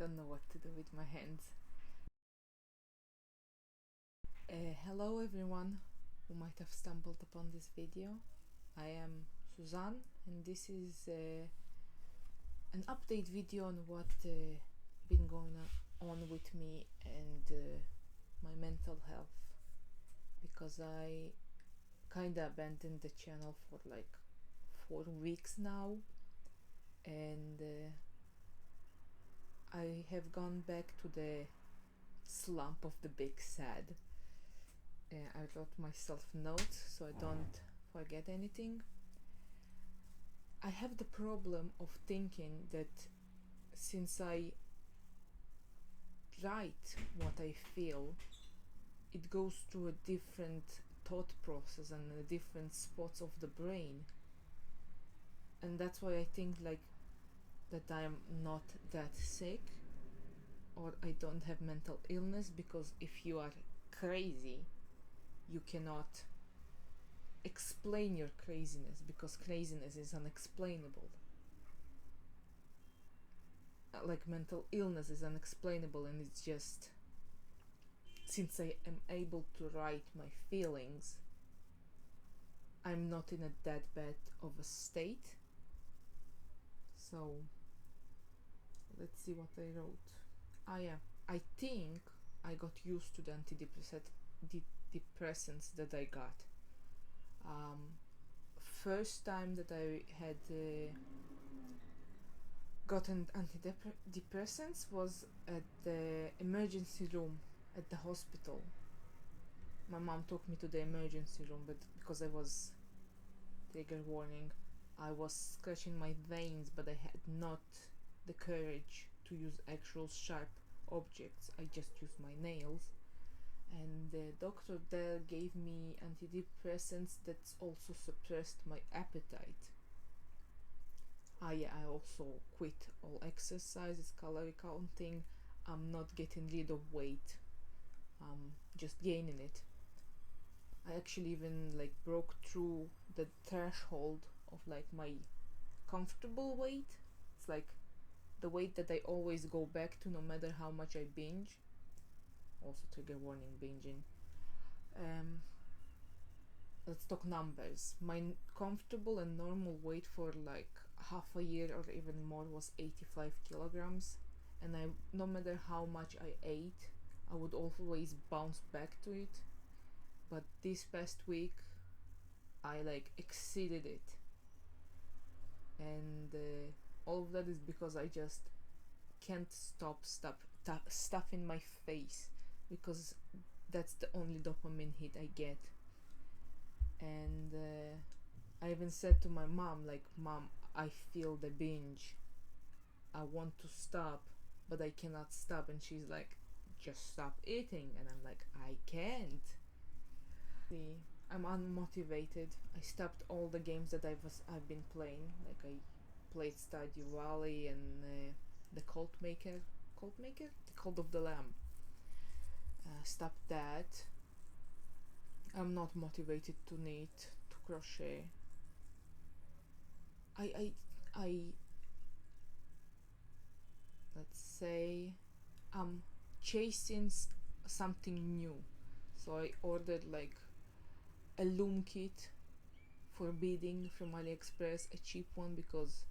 don't know what to do with my hands. Hello everyone who might have stumbled upon this video. I am Suzanne and this is an update video on what been going on with me and my mental health, because I kinda abandoned the channel for like 4 weeks now, and I have gone back to the slump of the big sad. I wrote myself notes so I don't forget anything. I have the problem of thinking that since I write what I feel, it goes through a different thought process and a different spots of the brain, and that's why I think like that I'm not that sick or I don't have mental illness, because if you are crazy you cannot explain your craziness, because craziness is unexplainable. Like mental illness is unexplainable, and it's just, since I am able to write my feelings, I'm not in a that bad of a state. So let's see what I wrote. I think I got used to the antidepressants that I got. First time that I had gotten antidepressants was at the emergency room at the hospital. My mom took me to the emergency room, but because I was, trigger warning, I was scratching my veins, but I had not the courage to use actual sharp objects. I just used my nails, and the doctor there gave me antidepressants that also suppressed my appetite. I also quit all exercises, calorie counting. I'm not getting rid of weight, just gaining it. I actually even like broke through the threshold of like my comfortable weight. It's like the weight that I always go back to no matter how much I binge. Also trigger warning, binging. Let's talk numbers. My comfortable and normal weight for like half a year or even more was 85 kilograms, and I, no matter how much I ate, I would always bounce back to it. But this past week I like exceeded it, and all of that is because I just can't stop stuffing my face, because that's the only dopamine hit I get. And I even said to my mom, like, Mom, I feel the binge, I want to stop but I cannot stop. And she's like, just stop eating. And I'm like, I can't. See, I'm unmotivated. I stopped all the games that I've been playing. Like I played Stardew Valley and the Cult Maker, the Cult of the Lamb. Stopped that. I'm not motivated to knit, to crochet. I let's say I'm chasing something new. So I ordered like a loom kit for beading from AliExpress, a cheap one, because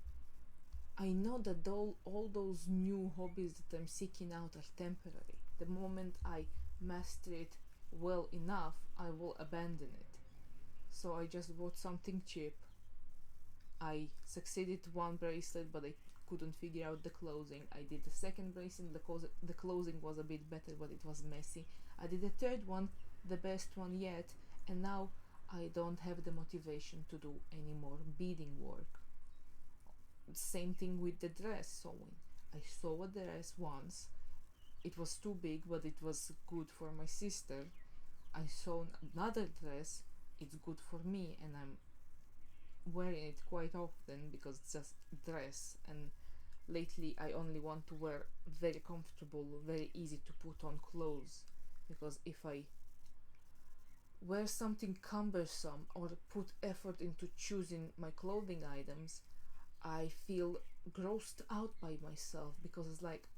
I know that all those new hobbies that I'm seeking out are temporary. The moment I master it well enough, I will abandon it. So I just bought something cheap. I succeeded one bracelet, but I couldn't figure out the closing. I did the second bracelet, the closing was a bit better, but it was messy. I did the third one, the best one yet, and now I don't have the motivation to do any more beading work. Same thing with the dress sewing. I sew a dress once. It was too big, but it was good for my sister. I sew another dress. It's good for me, and I'm wearing it quite often because it's just dress. And lately I only want to wear very comfortable, very easy to put on clothes, because if I wear something cumbersome or put effort into choosing my clothing items, I feel grossed out by myself, because it's like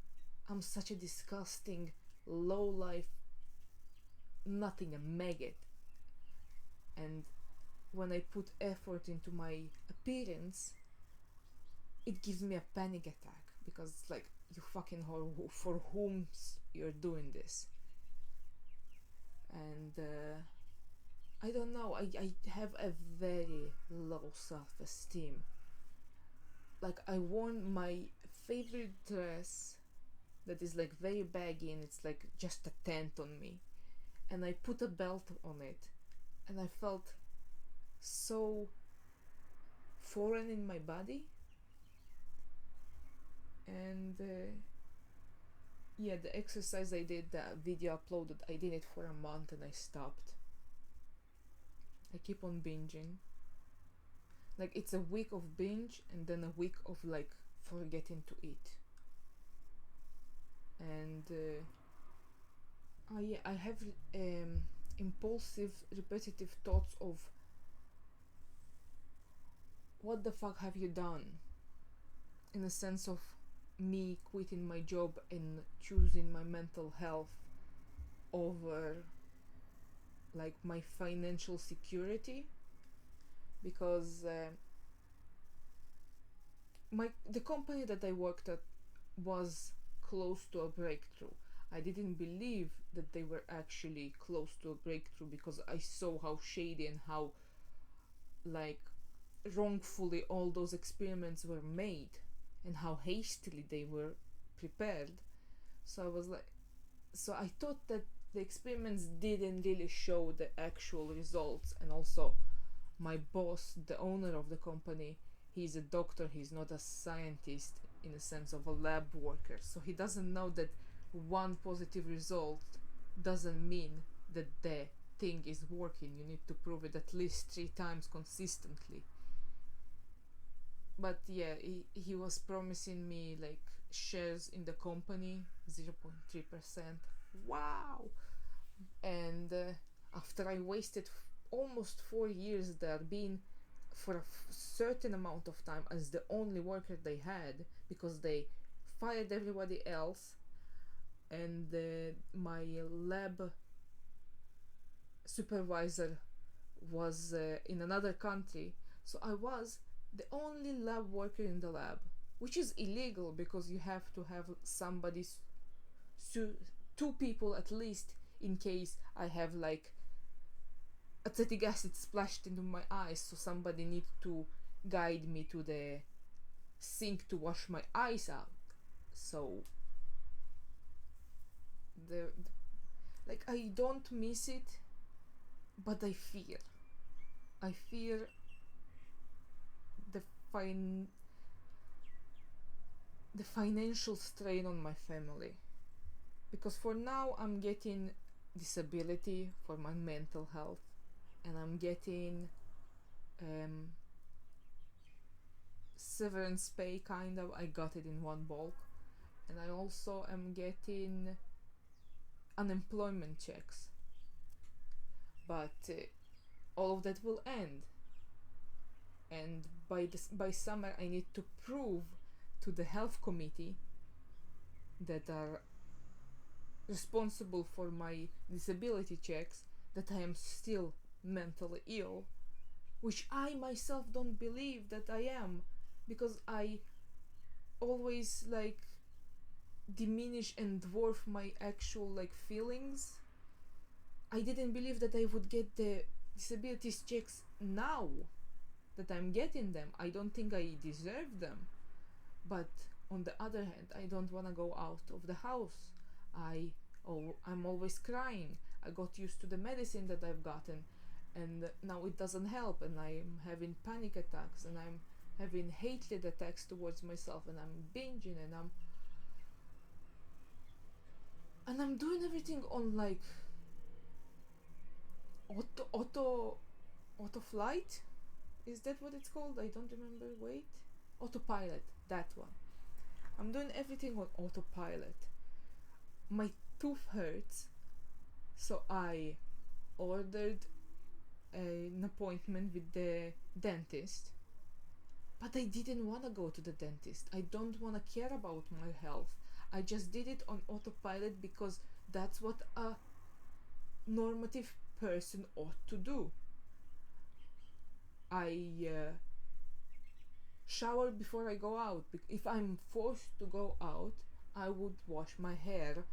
I'm such a disgusting, low life, nothing, a maggot. And when I put effort into my appearance, it gives me a panic attack because it's like, you fucking whore, for whom you're doing this? And I don't know, I have a very low self-esteem. Like, I worn my favorite dress that is like very baggy and it's like just a tent on me, and I put a belt on it, and I felt so foreign in my body. And yeah, the exercise I did, the video uploaded, I did it for a month and I stopped. I keep on binging. Like, it's a week of binge and then a week of like forgetting to eat. And I have impulsive, repetitive thoughts of, what the fuck have you done? In a sense of me quitting my job and choosing my mental health over like my financial security, because the company that I worked at was close to a breakthrough. I didn't believe that they were actually close to a breakthrough because I saw how shady and how like wrongfully all those experiments were made and how hastily they were prepared. So I was like, so I thought that the experiments didn't really show the actual results. And also my boss, the owner of the company, he's a doctor, he's not a scientist in the sense of a lab worker, so he doesn't know that one positive result doesn't mean that the thing is working. You need to prove it at least 3 times consistently. But yeah, he was promising me like shares in the company, 0.3%. Wow. And after I wasted almost 4 years there, being for a certain amount of time as the only worker they had, because they fired everybody else, and my lab supervisor was in another country, so I was the only lab worker in the lab, which is illegal because you have to have somebody, 2 people at least, in case I have like acetic acid splashed into my eyes, so somebody needs to guide me to the sink to wash my eyes out. So the like, I don't miss it, but I fear the the financial strain on my family, because for now I'm getting disability for my mental health, and I'm getting severance pay, kind of. I got it in one bulk, and I also am getting unemployment checks, but all of that will end, and by summer I need to prove to the health committee that are responsible for my disability checks that I am still mentally ill, which I myself don't believe that I am, because I always like diminish and dwarf my actual like feelings. I didn't believe that I would get the disability checks now that I'm getting them. I don't think I deserve them, but on the other hand, I don't want to go out of the house. I'm always crying. I got used to the medicine that I've gotten, and now it doesn't help, and I'm having panic attacks, and I'm having hatred attacks towards myself, and I'm binging, and I'm doing everything on like auto flight. Is that what it's called? I don't remember. Wait, autopilot. That one. I'm doing everything on autopilot. My tooth hurts, so I ordered an appointment with the dentist, but I didn't want to go to the dentist. I don't want to care about my health. I just did it on autopilot because that's what a normative person ought to do. I shower before I go out. If I'm forced to go out, I would wash my hair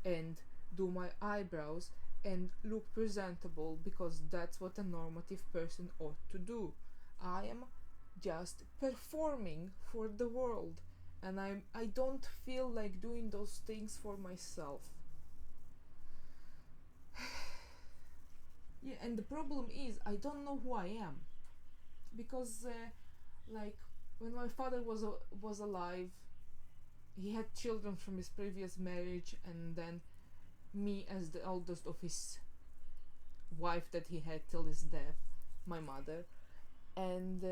and do my eyebrows and look presentable because that's what a normative person ought to do. I am just performing for the world, and I don't feel like doing those things for myself. Yeah, and the problem is I don't know who I am because like when my father was alive, he had children from his previous marriage, and then me as the oldest of his wife that he had till his death, my mother. And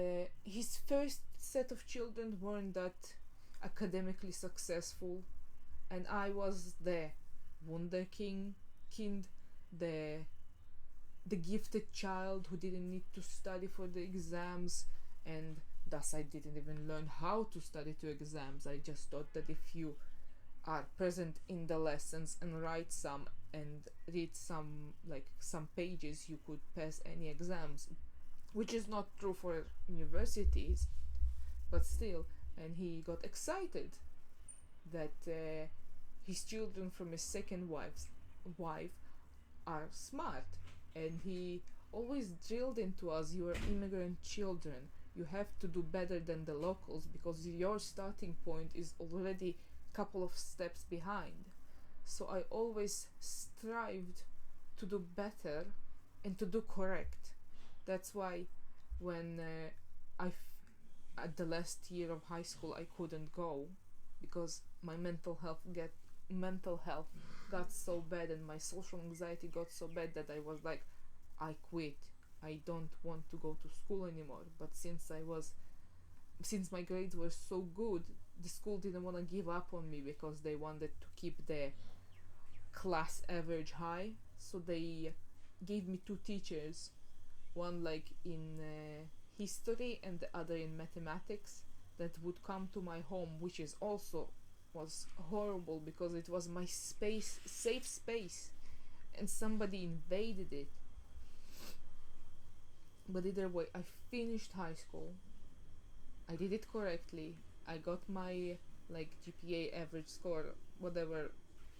his first set of children weren't that academically successful, and I was the kind, the the gifted child who didn't need to study for the exams, and thus I didn't even learn how to study to exams. I just thought that if you are present in the lessons and write some and read some pages, you could pass any exams, which is not true for universities, but still. And he got excited that his children from his second wife are smart, and he always drilled into us, you are immigrant children, you have to do better than the locals because your starting point is already a couple of steps behind. So I always strived to do better and to do correct. That's why when at the last year of high school I couldn't go because my mental health got so bad and my social anxiety got so bad that I was like, I quit. I don't want to go to school anymore. But since my grades were so good, the school didn't want to give up on me because they wanted to keep the class average high. So they gave me two teachers, one like in history and the other in mathematics, that would come to my home, which is also was horrible because it was my safe space, and somebody invaded it. But either way, I finished high school. I did it correctly. I got my like GPA average score, whatever.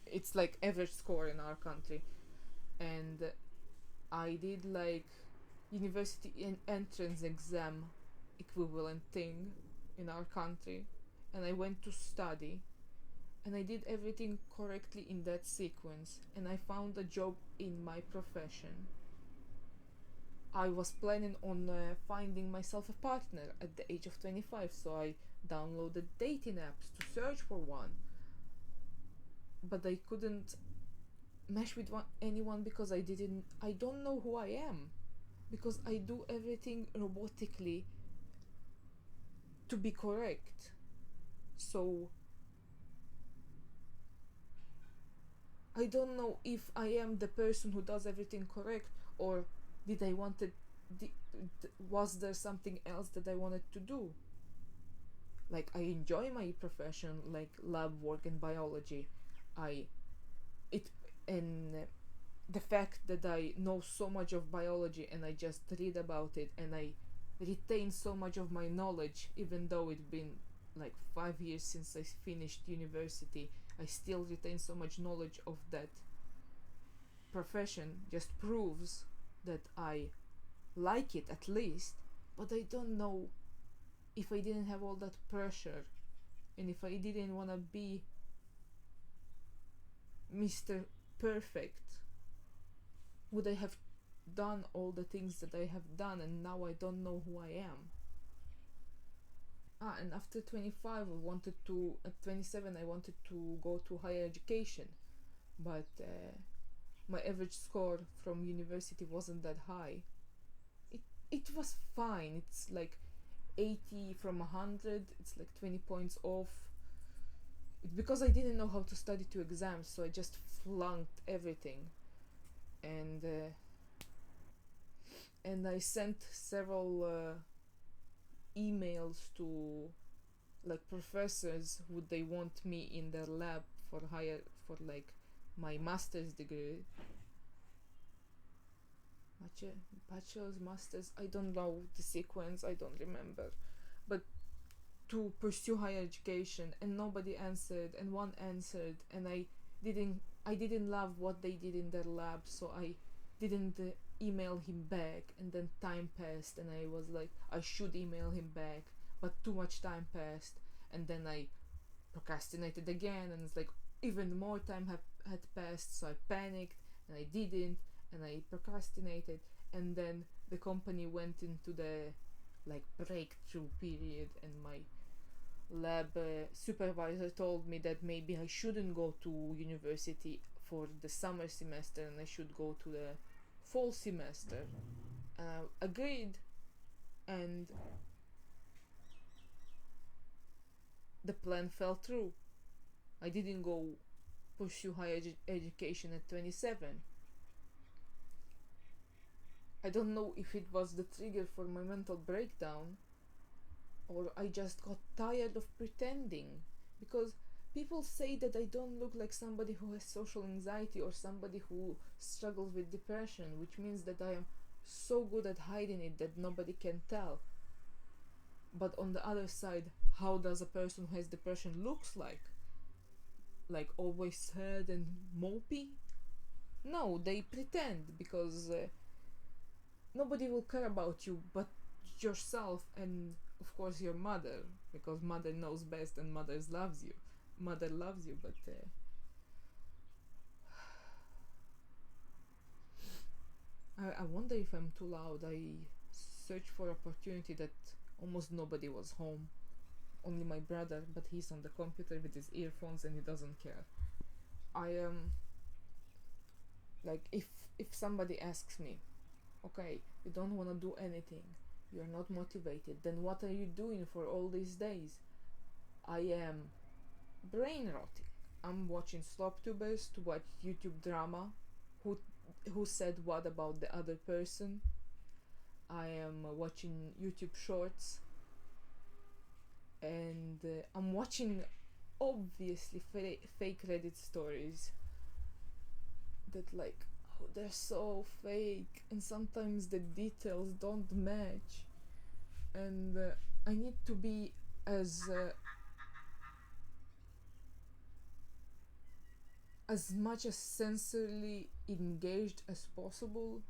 It's like average score in our country, and I did like university entrance exam equivalent thing in our country, and I went to study, and I did everything correctly in that sequence, and I found a job in my profession. I was planning on finding myself a partner at the age of 25, so I downloaded dating apps to search for one. But I couldn't mesh with anyone because I don't know who I am. Because I do everything robotically to be correct. So I don't know if I am the person who does everything correct, or did I wanted was there something else that I wanted to do. Like, I enjoy my profession, like lab work and biology. I it and the fact that I know so much of biology and I just read about it and I retain so much of my knowledge, even though it's been like 5 years since I finished university, I still retain so much knowledge of that profession, just proves that I like it at least. But I don't know if I didn't have all that pressure and if I didn't want to be Mr. Perfect, would I have done all the things that I have done, and now I don't know who I am. And after 25 I wanted to at 27 I wanted to go to higher education, but my average score from university wasn't that high. It was fine. It's like 80 from 100. It's like 20 points off. It's because I didn't know how to study to exams, so I just flunked everything. And I sent several emails to like professors, would they want me in their lab for higher, for like my master's degree, bachelor's, master's, I don't know the sequence, I don't remember, but to pursue higher education, and nobody answered, and one answered, and I didn't love what they did in their lab, so I didn't email him back. And then time passed, and I was like, I should email him back, but too much time passed, and then I procrastinated again, and it's like even more time had passed, so I panicked and I didn't, and I procrastinated, and then the company went into the like breakthrough period, and my lab supervisor told me that maybe I shouldn't go to university for the summer semester and I should go to the fall semester. And I agreed, and the plan fell through. I didn't go pursue higher education at 27. I don't know if it was the trigger for my mental breakdown, or I just got tired of pretending, because people say that I don't look like somebody who has social anxiety or somebody who struggles with depression, which means that I am so good at hiding it that nobody can tell. But on the other side, how does a person who has depression looks like? Like always sad and mopey? No, they pretend, because nobody will care about you but yourself, and of course your mother, because mother knows best and mother loves you. But I wonder if I'm too loud. I searched for opportunity that almost nobody was home, only my brother, but he's on the computer with his earphones and he doesn't care. I like, if somebody asks me, okay, you don't want to do anything, you're not motivated, then what are you doing for all these days? I am brain rotting. I'm watching slop tubers to watch YouTube drama. Who said what about the other person? I am watching YouTube shorts, and I'm watching obviously fake Reddit stories that, like, oh, they're so fake, and sometimes the details don't match, and I need to be as much as sensorily engaged as possible.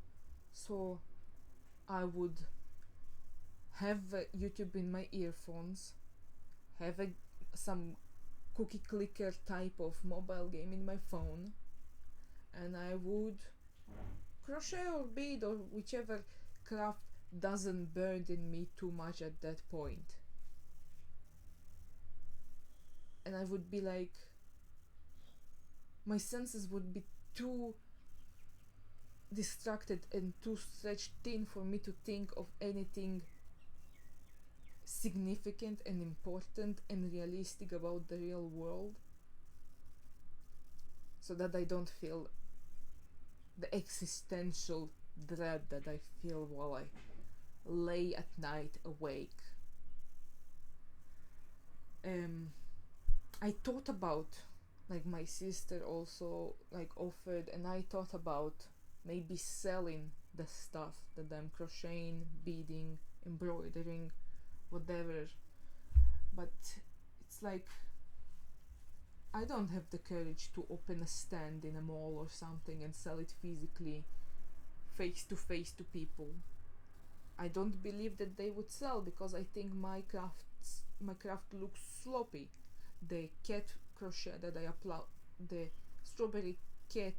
So I would have YouTube in my earphones, have some cookie clicker type of mobile game in my phone, and I would crochet or bead or whichever craft doesn't burden me too much at that point. And I would be like, my senses would be too distracted and too stretched thin for me to think of anything significant and important and realistic about the real world, so that I don't feel the existential dread that I feel while I lay at night awake. I thought about, like, my sister also like offered, and I thought about maybe selling the stuff that I'm crocheting, beading, embroidering, whatever. But it's like, I don't have the courage to open a stand in a mall or something and sell it physically, face to face to people. I don't believe that they would sell, because I think my craft looks sloppy. The cat crochet that I upload, the strawberry cat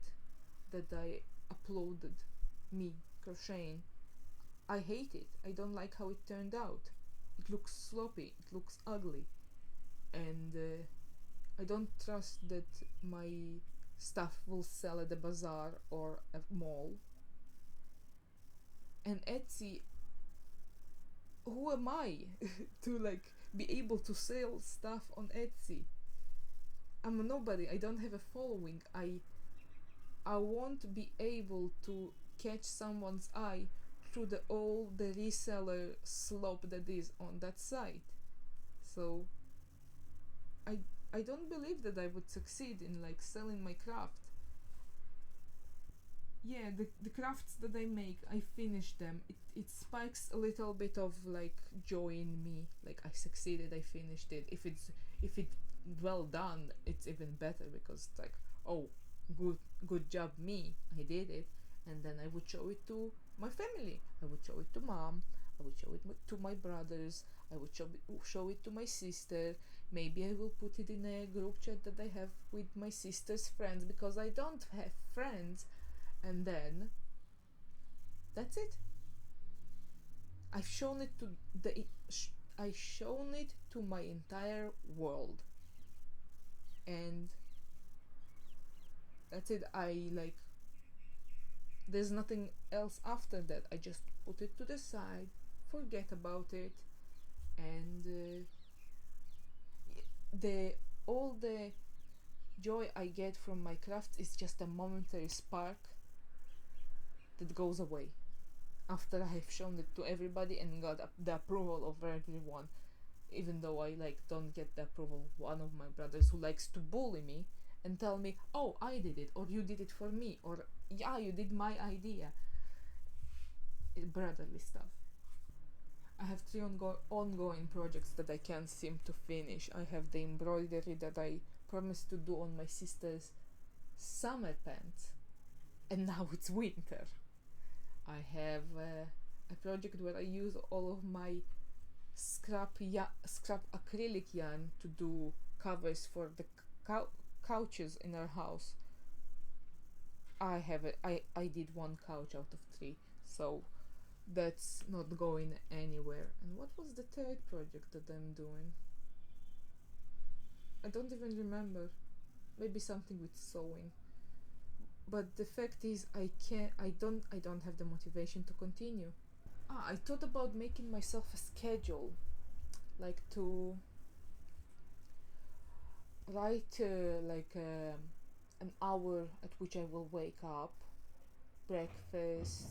that I uploaded me crocheting, I hate it. I don't like how it turned out. It looks sloppy, it looks ugly, and I don't trust that my stuff will sell at a bazaar or a mall. And Etsy, who am I to like be able to sell stuff on Etsy? I'm a nobody. I don't have a following. I won't be able to catch someone's eye through all the reseller slop that is on that site. So I I don't believe that I would succeed in like selling my craft. Yeah, the crafts that I make, I finish them. It spikes a little bit of like joy in me. Like I succeeded, I finished it. If it well done, it's even better because it's like, oh, good job me, I did it. And then I would show it to my family. I would show it to mom. I would show it to my brothers. I would show it to my sister. Maybe I will put it in a group chat that I have with my sister's friends because I don't have friends. And then that's it. I've shown it to the I've shown it to my entire world, and that's it. I like there's nothing else after that. I just put it to the side, forget about it, and the all the joy I get from my craft is just a momentary spark that goes away after I've shown it to everybody and got the approval of everyone. Even though I like don't get the approval of one of my brothers who likes to bully me and tell me, oh, I did it, or you did it for me, or yeah, you did my idea. Brotherly stuff. I have three ongoing projects that I can't seem to finish. I have the embroidery that I promised to do on my sister's summer pants, and now it's winter. I have a project where I use all of my scrap acrylic yarn to do covers for the couches in our house. I did one couch out of three, so that's not going anywhere. And what was the third project that I'm doing? I don't even remember. Maybe something with sewing. But the fact is, I don't have the motivation to continue. I thought about making myself a schedule, like to write an hour at which I will wake up, breakfast,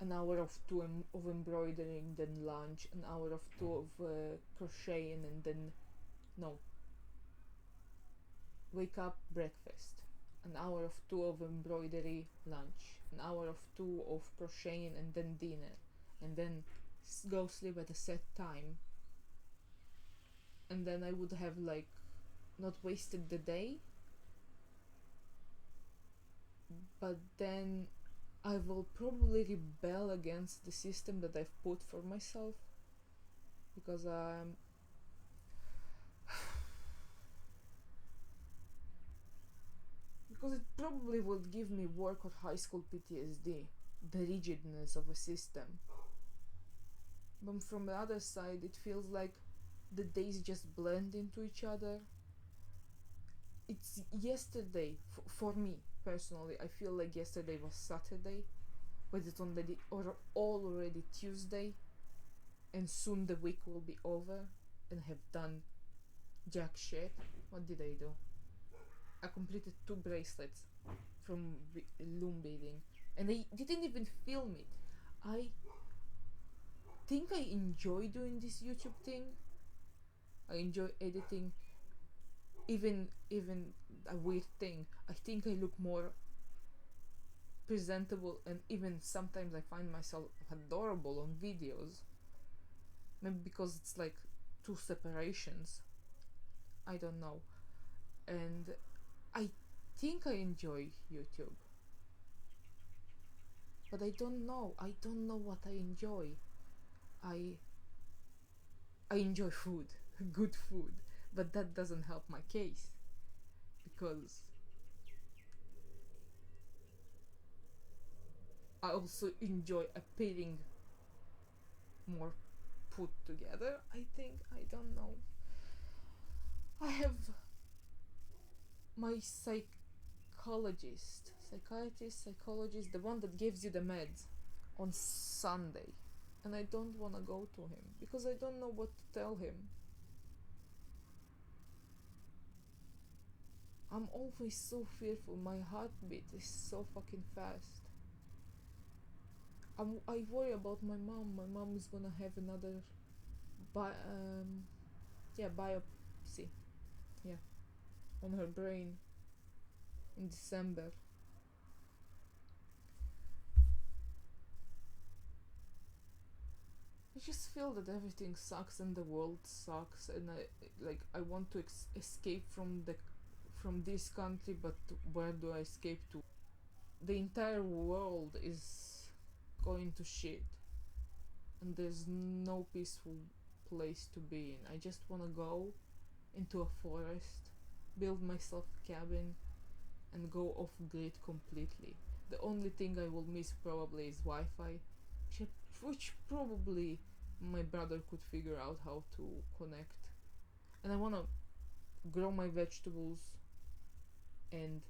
an hour of two of embroidering, then lunch, an hour of two of crocheting, and then no, wake up, breakfast, an hour of two of embroidery, lunch, an hour of two of crocheting, and then dinner, and then go sleep at a set time. And then I would have like not wasted the day, but then I will probably rebel against the system that I've put for myself because because it probably would give me work or high school PTSD, the rigidness of a system. But from the other side, it feels like the days just blend into each other. It's yesterday for me personally. I feel like yesterday was Saturday, but it's already Tuesday, and soon the week will be over, and I have done jack shit. What did I do? I completed 2 bracelets from loom beading, and I didn't even film it. I think I enjoy doing this YouTube thing. I enjoy editing. Even a weird thing, I think I look more presentable, and even sometimes I find myself adorable on videos. Maybe because it's like 2 separations. I don't know. And I think I enjoy YouTube. But I don't know. I don't know what I enjoy. I enjoy food, good food, but that doesn't help my case because I also enjoy appearing more put together. I think, I don't know. I have my psychologist, the one that gives you the meds, on Sunday, and I don't want to go to him because I don't know what to tell him. I'm always so fearful. My heartbeat is so fucking fast. I worry about my mom. My mom is gonna have another yeah, biopsy, yeah, on her brain in December. I just feel that everything sucks and the world sucks, and I want to escape from this country, but where do I escape to? The entire world is going to shit, and there's no peaceful place to be in. I just want to go into a forest, build myself a cabin, and go off grid completely. The only thing I will miss probably is Wi-Fi, which probably my brother could figure out how to connect. And I wanna grow my vegetables and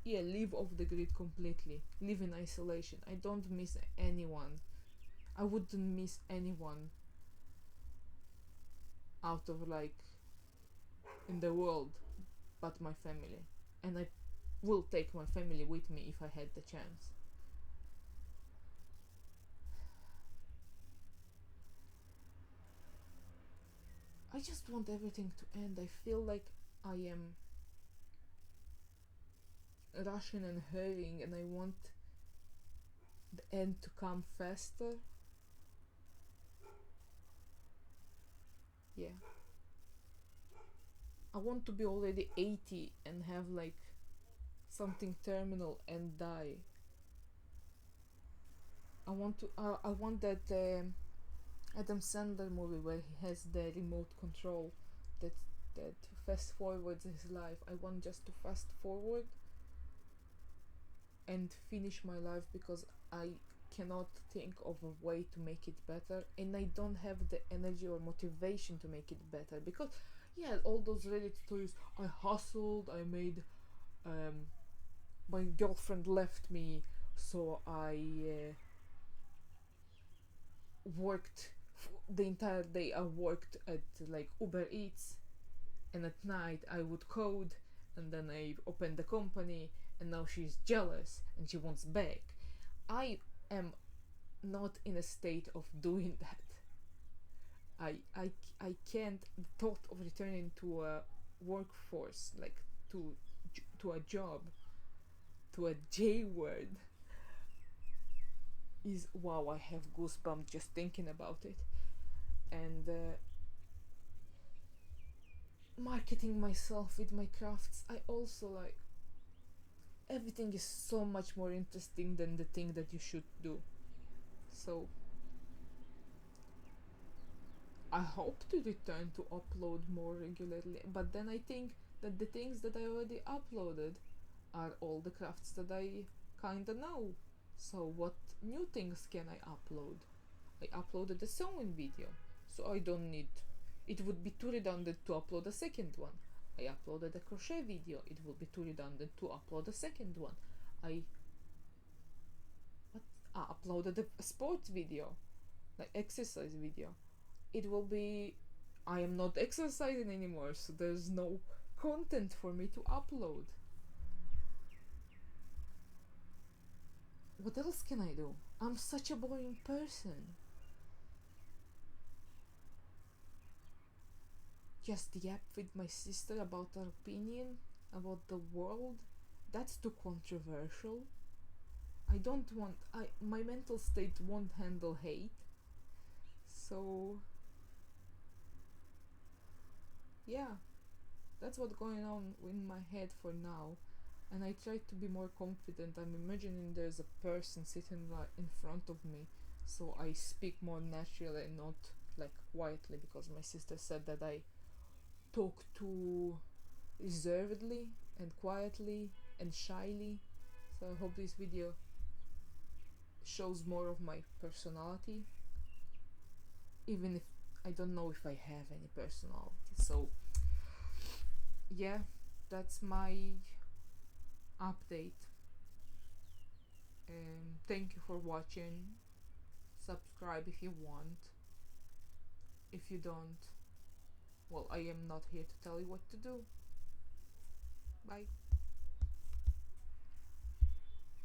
yeah, live off the grid completely. Live in isolation. I don't miss anyone. I wouldn't miss anyone out of like in the world but my family. And I will take my family with me if I had the chance. I just want everything to end. I feel like I am rushing and hurrying, and I want the end to come faster. Yeah. I want to be already 80 and have like something terminal and die. I want that Adam Sandler movie where he has the remote control that that fast forwards his life. I want just to fast forward and finish my life because I cannot think of a way to make it better, and I don't have the energy or motivation to make it better because yeah, all those Reddit stories, I hustled, I made my girlfriend left me, so I worked the entire day. I worked at like Uber Eats, and at night I would code, and then I opened the company, and now she's jealous and she wants back. I am not in a state of doing that. I can't. The thought of returning to a workforce, like to to a job, to a J word, is wow. I have goosebumps just thinking about it. And marketing myself with my crafts, I also like everything is so much more interesting than the thing that you should do. So I hope to return to upload more regularly, but then I think that the things that I already uploaded are all the crafts that I kinda know. So what new things can I upload? I uploaded a sewing video, so I don't need. It would be too redundant to upload a second one. I uploaded a crochet video. It would be too redundant to upload a second one. I what? Uploaded a sports video, like exercise video. It will be. I am not exercising anymore, so there's no content for me to upload. What else can I do? I'm such a boring person. Just yap with my sister about her opinion about the world. That's too controversial. I don't want. My mental state won't handle hate. So yeah, that's what's going on in my head for now. And I try to be more confident. I'm imagining there's a person sitting right in front of me, so I speak more naturally and not like quietly, because my sister said that I talk too reservedly and quietly and shyly. So I hope this video shows more of my personality, even if I don't know if I have any personality. So yeah, that's my update. Thank you for watching. Subscribe if you want. If you don't, well, I am not here to tell you what to do. Bye.